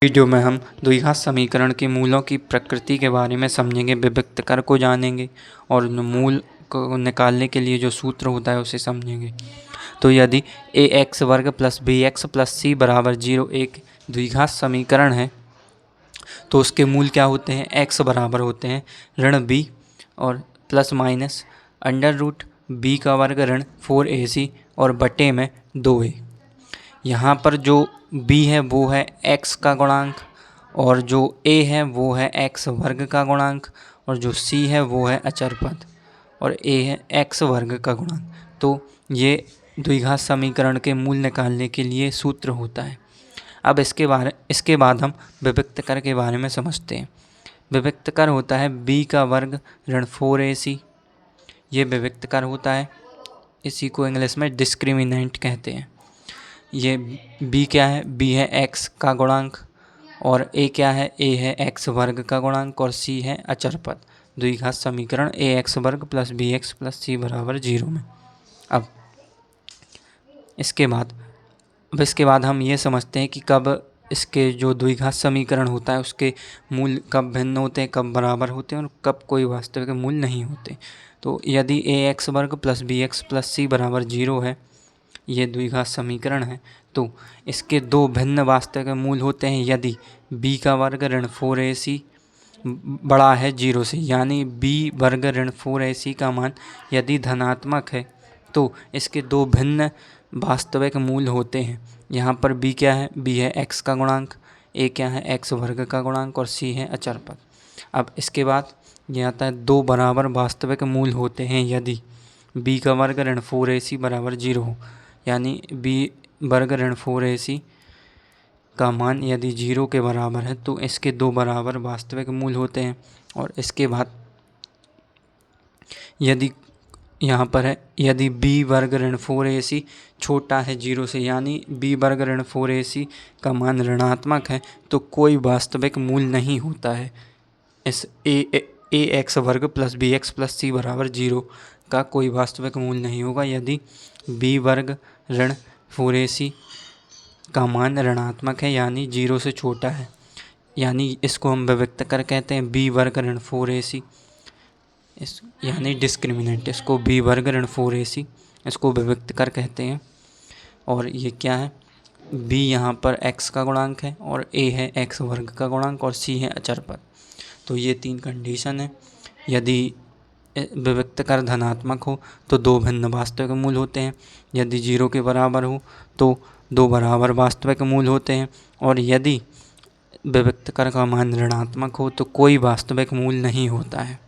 Video में हम द्विघात समीकरण के मूलों की प्रकृति के बारे में समझेंगे, विभक्त कर को जानेंगे और मूल को निकालने के लिए जो सूत्र होता है उसे समझेंगे। तो यदि ax वर्ग प्लस bx प्लस c बराबर 0 एक द्विघात समीकरण है तो उसके मूल क्या होते हैं? x बराबर होते हैं ऋण b और plus minus under root b का वर्ग ऋण 4ac और बटे में 2a। यहाँ पर जो b है वो है x का गुणांक और जो a है वो है x वर्ग का गुणांक और जो c है वो है अचर पद और a है x वर्ग का गुणांक। तो ये द्विघात समीकरण के मूल निकालने के लिए सूत्र होता है। अब इसके बाद हम विभक्त कर के बारे में समझते हैं। विभक्त कर होता है b का वर्ग ऋण 4ac, ये विभक्त कर होता है। इसी को इंग्लिश में डिस्क्रिमिनेंट कहते हैं। ये b क्या है? b है x का गुणांक और a क्या है? a है x वर्ग का गुणांक और c है अचर पद। द्विघात समीकरण ax वर्ग प्लस bx प्लस c बराबर 0 में। अब इसके बाद हम ये समझते हैं कि कब इसके जो द्विघात समीकरण होता है उसके मूल कब भिन्न होते हैं, कब बराबर होते हैं और कब कोई वास्तविक मूल नहीं होते। तो यदि ax वर्ग प्लस bx प्लस c बराबर 0 है, ये द्विघात समीकरण है, तो इसके दो भिन्न वास्तविक मूल होते हैं यदि b का वर्ग ऋण 4ac बड़ा है 0 से, यानी b वर्ग ऋण 4ac का मान यदि धनात्मक है तो इसके दो भिन्न वास्तविक मूल होते हैं। यहाँ पर b क्या है? b है x का गुणांक, a क्या है? x वर्ग का गुणांक और c है अचर पद। अब इसके बाद ये आता है दो बराबर वास्तविक मूल होते हैं यदि b का वर्ग ऋण 4ac बराबर 0 हो, यानी b वर्ग ऋण 4ac का मान यदि 0 के बराबर है तो इसके दो बराबर वास्तविक मूल होते हैं। और इसके बाद यदि यहाँ पर है यदि b वर्ग ऋण 4ac छोटा है 0 से, यानी b वर्ग ऋण 4ac का मान ऋणात्मक है तो कोई वास्तविक मूल नहीं होता है। इस ax वर्ग प्लस bx प्लस c बराबर 0 का कोई वास्तविक मूल नहीं होगा यदि b वर्ग ऋण 4ac का मान ऋणात्मक है, यानी 0 से छोटा है। यानी इसको हम विभक्त कर कहते हैं b वर्ग ऋण 4ac, यानी डिस्क्रिमिनेंट। इसको b वर्ग ऋण 4ac इसको विभक्त कर कहते हैं। और ये क्या है? b यहाँ पर x का गुणांक है और a है x वर्ग का गुणांक और c है अचर पद। तो ये तीन कंडीशन है। यदि विभक्त कर धनात्मक हो तो दो भिन्न वास्तविक मूल होते हैं, यदि 0 के बराबर हो तो दो बराबर वास्तविक मूल होते हैं और यदि विभक्त कर का मान ऋणात्मक हो तो कोई वास्तविक मूल नहीं होता है।